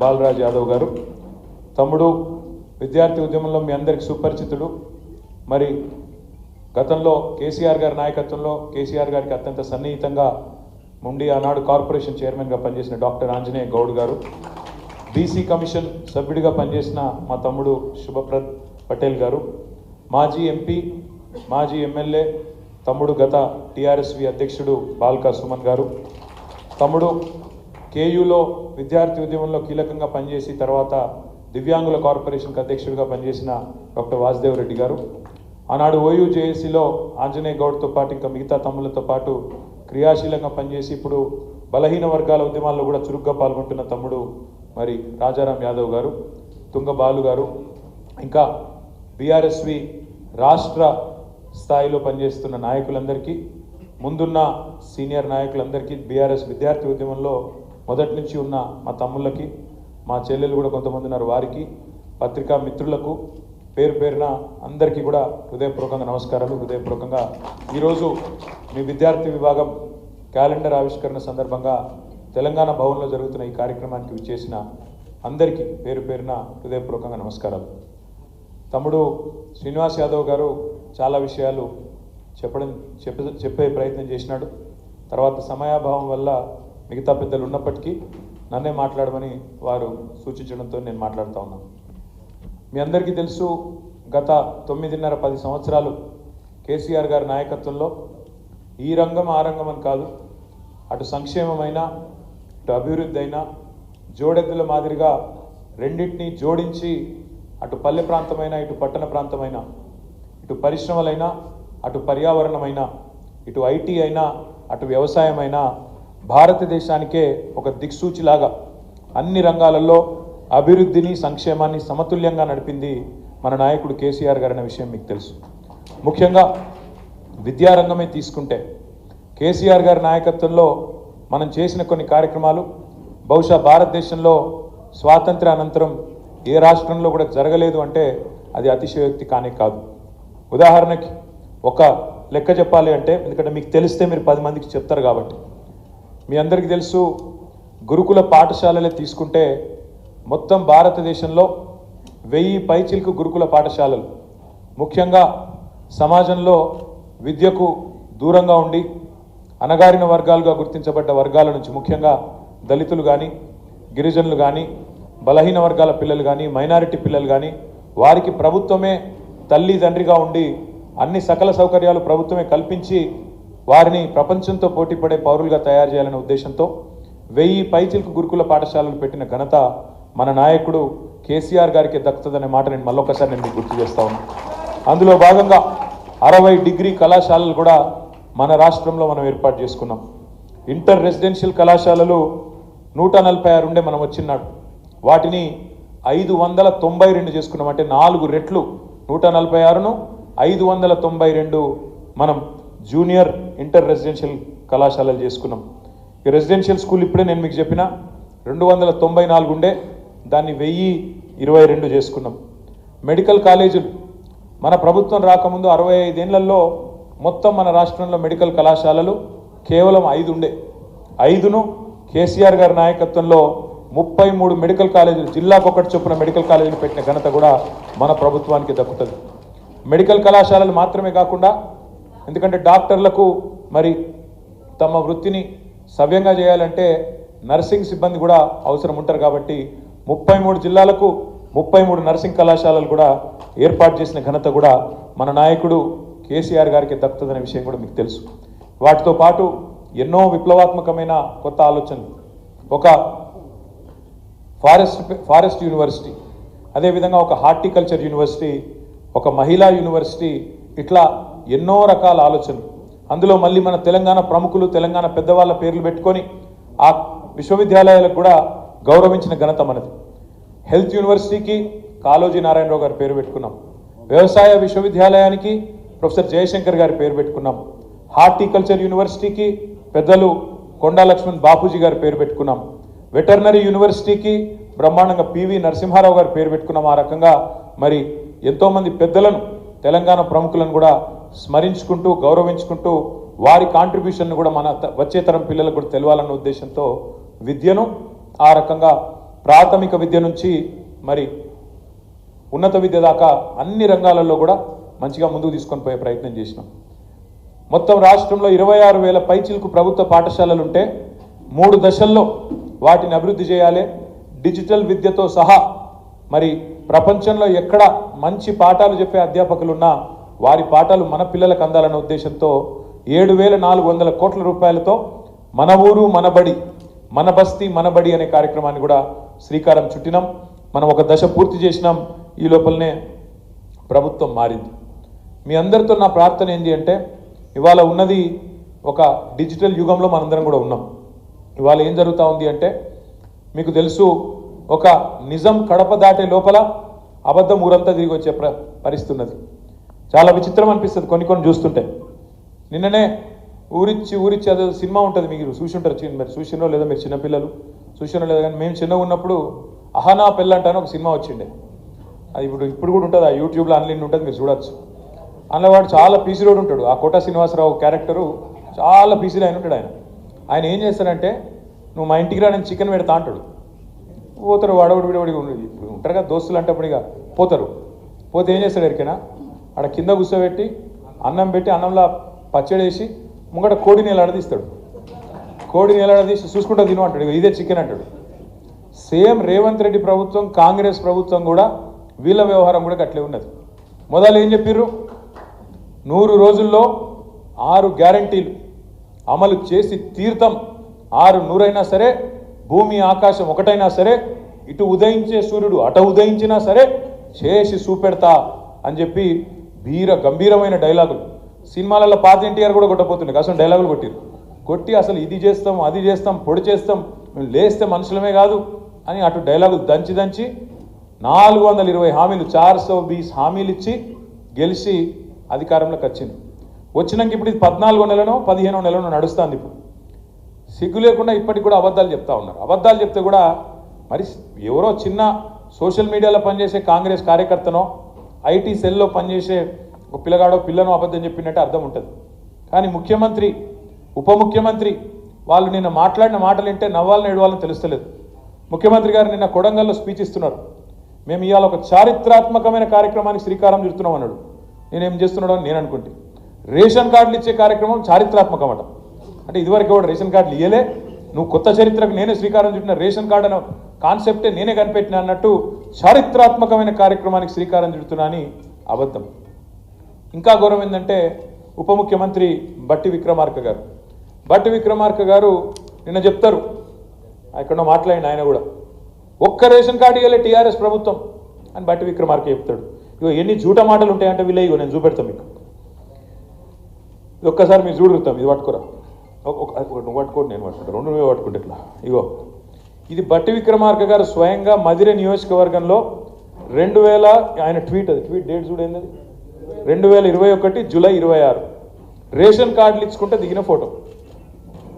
బాలరాజ్ యాదవ్ గారు. తమ్ముడు విద్యార్థి ఉద్యమంలో మీ అందరికీ సుపరిచితుడు. మరి గతంలో కేసీఆర్ గారి నాయకత్వంలో కేసీఆర్ గారికి అత్యంత సన్నిహితంగా ఉండి ఆనాడు కార్పొరేషన్ చైర్మన్గా పనిచేసిన డాక్టర్ ఆంజనేయ గౌడ్ గారు, బీసీ కమిషన్ సభ్యుడిగా పనిచేసిన మా తమ్ముడు శుభప్రద్ పటేల్ గారు, మాజీ ఎంపీ మాజీ ఎమ్మెల్యే తమ్ముడు గత టీఆర్ఎస్వి అధ్యక్షుడు బాల్కా సుమన్ గారు, తమ్ముడు కేయూలో విద్యార్థి ఉద్యమంలో కీలకంగా పనిచేసి తర్వాత దివ్యాంగుల కార్పొరేషన్కి అధ్యక్షుడిగా పనిచేసిన డాక్టర్ వాసుదేవ్ రెడ్డి గారు, ఆనాడు ఓయూజేఏసీలో ఆంజనేయ గౌడ్తో పాటు ఇంకా మిగతా తమ్ములతో పాటు క్రియాశీలంగా పనిచేసి ఇప్పుడు బలహీన వర్గాల ఉద్యమాల్లో కూడా చురుగ్గా పాల్గొంటున్న తమ్ముడు మరి రాజారాం యాదవ్ గారు, తుంగ బాలు గారు, ఇంకా బీఆర్ఎస్వి రాష్ట్ర స్థాయిలో పనిచేస్తున్న నాయకులందరికీ, ముందున్న సీనియర్ నాయకులందరికీ, బీఆర్ఎస్ విద్యార్థి ఉద్యమంలో మొదటి నుంచి ఉన్న మా తమ్ముళ్ళకి, మా చెల్లెలు కూడా కొంతమంది ఉన్నారు వారికి, పత్రికా మిత్రులకు పేరు పేరున అందరికీ కూడా హృదయపూర్వకంగా నమస్కారాలు. హృదయపూర్వకంగా ఈరోజు మీ విద్యార్థి విభాగం క్యాలెండర్ ఆవిష్కరణ సందర్భంగా తెలంగాణ భవన్లో జరుగుతున్న ఈ కార్యక్రమానికి విచ్చేసిన అందరికీ పేరు పేరున హృదయపూర్వకంగా నమస్కారాలు. తమ్ముడు శ్రీనివాస్ యాదవ్ గారు చాలా విషయాలు చెప్పే ప్రయత్నం చేసినాడు. తర్వాత సమయాభావం వల్ల మిగతా పెద్దలు ఉన్నప్పటికీ నన్నే మాట్లాడమని వారు సూచించడంతో నేను మాట్లాడుతూ ఉన్నాను. మీ అందరికీ తెలుసు, గత 9.5-10 సంవత్సరాలు కేసీఆర్ గారి నాయకత్వంలో ఈ రంగం ఆ రంగం అని కాదు, అటు సంక్షేమమైనా ఇటు అభివృద్ధి అయినా జోడెద్దుల మాదిరిగా రెండింటినీ జోడించి అటు పల్లె ప్రాంతమైనా ఇటు పట్టణ ప్రాంతమైనా, ఇటు పరిశ్రమలైనా అటు పర్యావరణమైనా, ఇటు ఐటీ అయినా అటు వ్యవసాయమైనా భారతదేశానికే ఒక దిక్సూచిలాగా అన్ని రంగాలలో అభివృద్ధిని సంక్షేమాన్ని సమతుల్యంగా నడిపింది మన నాయకుడు కేసీఆర్ గారు అనే విషయం మీకు తెలుసు. ముఖ్యంగా విద్యారంగమే తీసుకుంటే కేసీఆర్ గారి నాయకత్వంలో మనం చేసిన కొన్ని కార్యక్రమాలు బహుశా భారతదేశంలో స్వాతంత్ర అనంతరం ఏ రాష్ట్రంలో కూడా జరగలేదు అంటే అది అతిశయోక్తి కానే కాదు. ఉదాహరణకి ఒక లెక్క చెప్పాలి అంటే, ఎందుకంటే మీకు తెలిస్తే మీరు 10 మందికి చెప్తారు కాబట్టి, మీ అందరికీ తెలుసు, గురుకుల పాఠశాలలే తీసుకుంటే మొత్తం భారతదేశంలో 1000 పైచిలకు గురుకుల పాఠశాలలు ముఖ్యంగా సమాజంలో విద్యకు దూరంగా ఉండి అణగారిన వర్గాలుగా గుర్తించబడ్డ వర్గాల నుంచి, ముఖ్యంగా దళితులు కానీ గిరిజనులు కానీ బలహీన వర్గాల పిల్లలు కానీ మైనారిటీ పిల్లలు కానీ వారికి ప్రభుత్వమే తల్లి తండ్రిగా ఉండి అన్ని సకల సౌకర్యాలు ప్రభుత్వమే కల్పించి వారిని ప్రపంచంతో పోటీపడే పౌరులుగా తయారు చేయాలనే ఉద్దేశంతో 1000 పైచిలకు గురుకుల పాఠశాలలు పెట్టిన ఘనత మన నాయకుడు కేసీఆర్ గారికి దక్కుతుందనే మాట నేను మళ్ళొకసారి మీకు గుర్తు చేస్తా ఉన్నాను. అందులో భాగంగా 60 డిగ్రీ కళాశాలలు కూడా మన రాష్ట్రంలో మనం ఏర్పాటు చేసుకున్నాం. ఇంటర్ రెసిడెన్షియల్ కళాశాలలు 146 ఉండే మనం వచ్చినాడు, వాటిని 592 చేసుకున్నాం. అంటే 4 రెట్లు, 146ను 592 మనం జూనియర్ ఇంటర్ రెసిడెన్షియల్ కళాశాలలు చేసుకున్నాం. ఈ రెసిడెన్షియల్ స్కూల్ ఇప్పుడే నేను మీకు చెప్పిన 294 ఉండే, దాన్ని 1022 చేసుకున్నాం. మెడికల్ కాలేజీలు మన ప్రభుత్వం రాకముందు 65 ఏళ్లలో మొత్తం మన రాష్ట్రంలో మెడికల్ కళాశాలలు కేవలం 5 ఉండే. 5ను కేసీఆర్ గారి నాయకత్వంలో 33 మెడికల్ కాలేజీలు, జిల్లాకు ఒకటి చొప్పున మెడికల్ కాలేజీలు పెట్టిన ఘనత కూడా మన ప్రభుత్వానికి దక్కుతుంది. మెడికల్ కళాశాలలు మాత్రమే కాకుండా, ఎందుకంటే డాక్టర్లకు మరి తమ వృత్తిని సవ్యంగా చేయాలంటే నర్సింగ్ సిబ్బంది కూడా అవసరం ఉంటారు కాబట్టి 33 జిల్లాలకు 33 నర్సింగ్ కళాశాలలు కూడా ఏర్పాటు చేసిన ఘనత కూడా మన నాయకుడు కేసీఆర్ గారికి దక్కుతుందనే విషయం కూడా మీకు తెలుసు. వాటితో పాటు ఎన్నో విప్లవాత్మకమైన కొత్త ఆలోచనలు, ఒక ఫారెస్ట్ యూనివర్సిటీ, అదేవిధంగా ఒక హార్టికల్చర్ యూనివర్సిటీ, ఒక మహిళా యూనివర్సిటీ, ఇట్లా ఎన్నో రకాల ఆలోచనలు. అందులో మళ్ళీ మన తెలంగాణ ప్రముఖులు, తెలంగాణ పెద్దవాళ్ళ పేర్లు పెట్టుకొని ఆ విశ్వవిద్యాలయాలకు కూడా గౌరవించిన ఘనత మనది. హెల్త్ యూనివర్సిటీకి కాళోజీ నారాయణరావు గారి పేరు పెట్టుకున్నాం. వ్యవసాయ విశ్వవిద్యాలయానికి ప్రొఫెసర్ జయశంకర్ గారి పేరు పెట్టుకున్నాం. హార్టికల్చర్ యూనివర్సిటీకి పెద్దలు కొండా లక్ష్మణ్ బాపూజీ గారి పేరు పెట్టుకున్నాం. వెటర్నరీ యూనివర్సిటీకి బ్రహ్మాండంగా పివి నరసింహారావు గారి పేరు పెట్టుకున్నాం. ఆ రకంగా మరి ఎంతోమంది పెద్దలను, తెలంగాణ ప్రముఖులను కూడా స్మరించుకుంటూ గౌరవించుకుంటూ వారి కాంట్రిబ్యూషన్ కూడా మన వచ్చే తరం పిల్లలకు కూడా తెలవాలన్న ఉద్దేశంతో విద్యను ఆ రకంగా ప్రాథమిక విద్య నుంచి మరి ఉన్నత విద్య దాకా అన్ని రంగాలలో కూడా మంచిగా ముందుకు తీసుకొని పోయే ప్రయత్నం చేసినాం. మొత్తం రాష్ట్రంలో 26,000 పైచిలకు ప్రభుత్వ పాఠశాలలు ఉంటే 3 దశల్లో వాటిని అభివృద్ధి చేయాలి. డిజిటల్ విద్యతో సహా మరి ప్రపంచంలో ఎక్కడ మంచి పాఠాలు చెప్పే అధ్యాపకులున్నా వారి పాఠాలు మన పిల్లలకు అందాలన్న ఉద్దేశంతో 7,400 కోట్ల రూపాయలతో మన ఊరు మన బడి, మన బస్తీ మన బడి అనే కార్యక్రమాన్ని కూడా శ్రీకారం చుట్టినాం. మనం ఒక దశ పూర్తి చేసినాం. ఈ లోపలనే ప్రభుత్వం మారింది. మీ అందరితో నా ప్రార్థన ఏంటి అంటే, ఇవాళ ఉన్నది ఒక డిజిటల్ యుగంలో మనందరం కూడా ఉన్నాం. ఇవాళ ఏం జరుగుతూ ఉంది అంటే, మీకు తెలుసు, ఒక నిజం కడప దాటే లోపల అబద్ధం ఊరంతా తిరిగి వచ్చే పరిస్థితి ఉన్నది. చాలా విచిత్రం అనిపిస్తుంది కొన్ని చూస్తుంటే. నిన్ననే ఊరిచ్చి అదే సినిమా ఉంటుంది, మీరు చూసి ఉంటారు, మరి చూసినో లేదా మీరు చిన్నపిల్లలు చూసినో లేదా, కానీ మేము చిన్నగా ఉన్నప్పుడు అహనా పెళ్ళంటాను ఒక సినిమా వచ్చిండే. అది ఇప్పుడు కూడా ఉంటుంది, ఆ యూట్యూబ్లో ఆన్లైన్ ఉంటుంది, మీరు చూడొచ్చు. అందులో వాడు చాలా పీసీ రోడ్ ఉంటాడు. ఆ కోట శ్రీనివాసరావు క్యారెక్టరు చాలా పీసీలో ఆయన ఉంటాడు. ఆయన ఏం చేస్తాడంటే, నువ్వు మా ఇంటికి రా, నేను చికెన్ పెడతా అంటాడు. పోతారు, వాడవడి విడవడి ఉంటారు కదా దోస్తులు అంటే, అప్పుడు ఇక పోతారు. పోతే ఏం చేస్తాడు ఎరికైనా, ఆడ కింద కూర్చోబెట్టి అన్నం పెట్టి అన్నంలో పచ్చడి వేసి ముంగట కోడిని ఎలాడదీస్తాడు. కోడిని ఎలాడదీసి చూసుకుంటా తిను అంటాడు. ఇదే చికెన్ అంటాడు. సేమ్ రేవంత్ రెడ్డి ప్రభుత్వం, కాంగ్రెస్ ప్రభుత్వం కూడా వీళ్ళ వ్యవహారం కూడా అట్లే ఉన్నది. మొదలు ఏం చెప్పిర్రు, 100 రోజుల్లో 6 గ్యారంటీలు అమలు చేసి తీర్థం. 6 అయినా సరే, భూమి ఆకాశం ఒకటైనా సరే, ఇటు ఉదయించే సూర్యుడు అటు ఉదయించినా సరే చేసి చూపెడతా అని చెప్పి గంభీరమైన డైలాగులు. సినిమాలలో పాత ఎన్టీఆర్ కూడా కొట్టపోతుండే, అసలు డైలాగులు కొట్టి అసలు ఇది చేస్తాం అది చేస్తాం పొడి చేస్తాం, మేము లేస్తే మనుషులమే కాదు అని అటు డైలాగులు దంచి 420 హామీలు 420 హామీలు ఇచ్చి గెలిచి అధికారంలోకి వచ్చింది. వచ్చినాక ఇప్పుడు ఇది 14వ నెలనో 15వ నెలనో నడుస్తుంది. ఇప్పుడు సిగ్గు లేకుండా ఇప్పటికి కూడా అబద్ధాలు చెప్తా ఉన్నారు. అబద్ధాలు చెప్తే కూడా మరి ఎవరో చిన్న సోషల్ మీడియాలో పనిచేసే కాంగ్రెస్ కార్యకర్తనో ఐటీ సెల్లో పనిచేసే ఒక పిల్లగాడో పిల్లనో అబద్ధం చెప్పినట్టే అర్థం ఉంటుంది. కానీ ముఖ్యమంత్రి, ఉప ముఖ్యమంత్రి వాళ్ళు నిన్న మాట్లాడిన మాటలు వింటే నవ్వాలని ఏడవాలని తెలుస్తలేదు. ముఖ్యమంత్రి గారు నిన్న కొడంగల్లో స్పీచ్ ఇస్తున్నారు. మేము ఇవాళ ఒక చారిత్రాత్మకమైన కార్యక్రమానికి శ్రీకారం చుడుతున్నాం అన్నాడు. నేనేం చేస్తున్నాడు అని నేను అనుకుంటే, రేషన్ కార్డులు ఇచ్చే కార్యక్రమం చారిత్రాత్మకం అట. అంటే ఇదివరకు కూడా రేషన్ కార్డులు ఇయ్యలే, నువ్వు కొత్త చరిత్రకు నేనే శ్రీకారం చుట్టిన, రేషన్ కార్డు అనే కాన్సెప్టే నేనే కనిపెట్టిన అన్నట్టు చారిత్రాత్మకమైన కార్యక్రమానికి శ్రీకారం చుడుతున్నా అని అబద్ధం. ఇంకా గౌరవం ఏంటంటే, ఉప ముఖ్యమంత్రి బట్టి విక్రమార్క గారు నిన్న చెప్తారు, ఎక్కడో మాట్లాడిన ఆయన కూడా, ఒక్క రేషన్ కార్డు ఇవ్వలే టీఆర్ఎస్ ప్రభుత్వం అని బట్టి విక్రమార్క చెప్తాడు. ఇగో ఎన్ని జూట మాటలు ఉంటాయంటే వీళ్ళే, ఇగో నేను చూపెడతాం మీకు, ఒక్కసారి మీరు చూడుతాం. ఇది పట్టుకోరా, నువ్వు పట్టుకోండి, నేను పట్టుకుంటా, 2 నువ్వే పట్టుకుంటే ఇట్లా. ఇగో ఇది బట్టి విక్రమార్క గారు స్వయంగా మధిర నియోజకవర్గంలో 2000 ఆయన ట్వీట్, అది ట్వీట్ డేట్ చూడండి, 2021 జూలై 26 రేషన్ కార్డులు ఇచ్చుకుంటే దిగిన ఫోటో.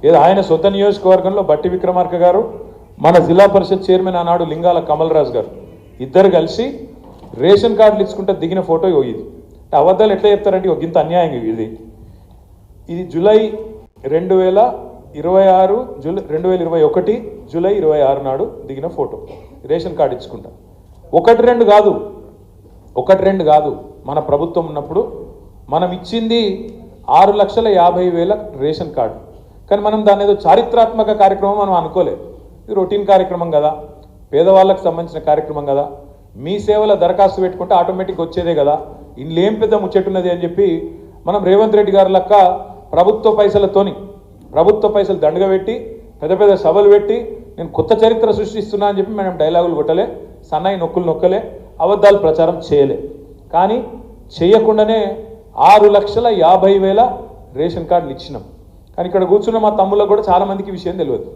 ఏదో ఆయన సొంత నియోజకవర్గంలో బట్టి విక్రమార్క గారు, మన జిల్లా పరిషత్ చైర్మన్ ఆనాడు లింగాల కమల్ రాజు గారు ఇద్దరు కలిసి రేషన్ కార్డులు ఇచ్చుకుంటే దిగిన ఫోటో ఇది. అబద్ధాలు ఎట్లా చెప్తారంటే ఒక ఇంత అన్యాయం. ఇది జూలై 2021 జూలై 26 నాడు దిగిన ఫోటో, రేషన్ కార్డు ఇచ్చుకుంటా. 1-2 కాదు, మన ప్రభుత్వం ఉన్నప్పుడు మనం ఇచ్చింది 6,50,000 రేషన్ కార్డు. కానీ మనం దాని ఏదో చారిత్రాత్మక కార్యక్రమం మనం అనుకోలేదు. ఇది రొటీన్ కార్యక్రమం కదా, పేదవాళ్ళకు సంబంధించిన కార్యక్రమం కదా, మీ సేవల దరఖాస్తు పెట్టుకుంటే ఆటోమేటిక్ వచ్చేదే కదా, ఇందులో ఏం పెద్ద ముచ్చట్టున్నది అని చెప్పి మనం రేవంత్ రెడ్డి గారి లెక్క ప్రభుత్వ పైసలు దండగా పెట్టి పెద్ద సభలు పెట్టి నేను కొత్త చరిత్ర సృష్టిస్తున్నా అని చెప్పి మనం డైలాగులు కొట్టలే, సన్నాయి నొక్కలే, అబద్ధాలు ప్రచారం చేయలే. కానీ చేయకుండానే 6,50,000 రేషన్ కార్డులు ఇచ్చినాం. కానీ ఇక్కడ కూర్చున్న మా తమ్ముళ్ళకు కూడా చాలామందికి విషయం తెలియదు.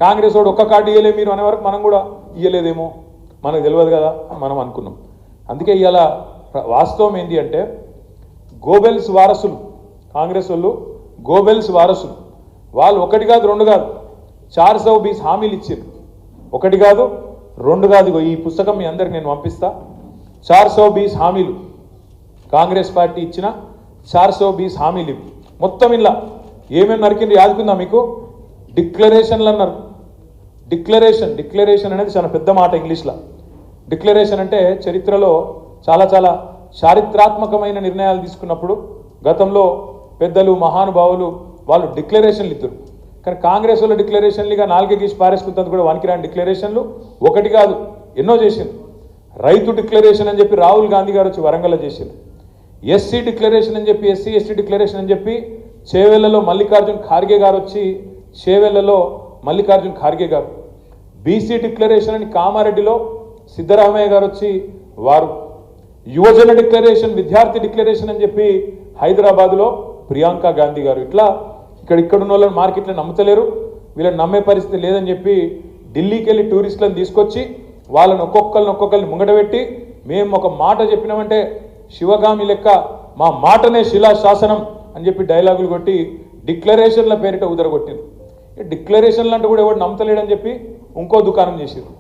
కాంగ్రెస్ వాడు ఒక్క కార్డు ఇవ్వలే మీరు అనే వరకు మనం కూడా ఇవ్వలేదేమో, మనకు తెలియదు కదా అని మనం అనుకున్నాం. అందుకే ఇవాళ వాస్తవం ఏంటి అంటే, గోబెల్స్ వారసులు, కాంగ్రెస్ వాళ్ళు గోబెల్స్ వారసులు, వాళ్ళు 1 కాదు 2 కాదు 420 హామీలు ఇచ్చారు. 1 కాదు 2 కాదు. ఈ పుస్తకం మీ అందరికి నేను పంపిస్తా. 420 హామీలు కాంగ్రెస్ పార్టీ ఇచ్చిన 420 హామీలు ఇవి. మొత్తం ఇలా ఏమేమి నరికింది యాదుకుందా మీకు? డిక్లరేషన్లు అన్నారు. డిక్లరేషన్ అనేది చాలా పెద్ద మాట ఇంగ్లీష్లో. డిక్లరేషన్ అంటే చరిత్రలో చాలా చాలా చారిత్రాత్మకమైన నిర్ణయాలు తీసుకున్నప్పుడు గతంలో పెద్దలు మహానుభావులు వాళ్ళు డిక్లరేషన్లు ఇద్దరు. కానీ కాంగ్రెస్ వాళ్ళ డిక్లరేషన్లుగా నాలుగే గీసి పారేసుకుంటుంది కూడా వనికిరాని డిక్లరేషన్లు ఒకటి కాదు ఎన్నో చేసింది. రైతు డిక్లరేషన్ అని చెప్పి రాహుల్ గాంధీ గారు వచ్చి వరంగల్లో చేసింది. ఎస్సీ డిక్లరేషన్ అని చెప్పి ఎస్సీ ఎస్టీ డిక్లరేషన్ అని చెప్పి చేవెళ్లలో మల్లికార్జున్ ఖార్గే గారు వచ్చి చేవెళ్లలో మల్లికార్జున్ ఖార్గే గారు. బీసీ డిక్లరేషన్ అని కామారెడ్డిలో సిద్ధరామయ్య గారు వచ్చి వారు. యువజన డిక్లరేషన్ విద్యార్థి డిక్లరేషన్ అని చెప్పి హైదరాబాద్లో ప్రియాంక గాంధీ గారు. ఇట్లా ఇక్కడున్న వాళ్ళని మార్కెట్లో నమ్ముతలేరు, వీళ్ళని నమ్మే పరిస్థితి లేదని చెప్పి ఢిల్లీకి వెళ్ళి టూరిస్టులను తీసుకొచ్చి వాళ్ళని ఒక్కొక్కరిని ముంగటబెట్టి మేము ఒక మాట చెప్పినామంటే శివగామి లెక్క మా మాటనే శిలాశాసనం అని చెప్పి డైలాగులు కొట్టి డిక్లరేషన్ల పేరిట ఉదరగొట్టింది. డిక్లరేషన్లు అంటే కూడా ఎవరు నమ్మతలేడని చెప్పి ఇంకో దుకాణం చేసారు.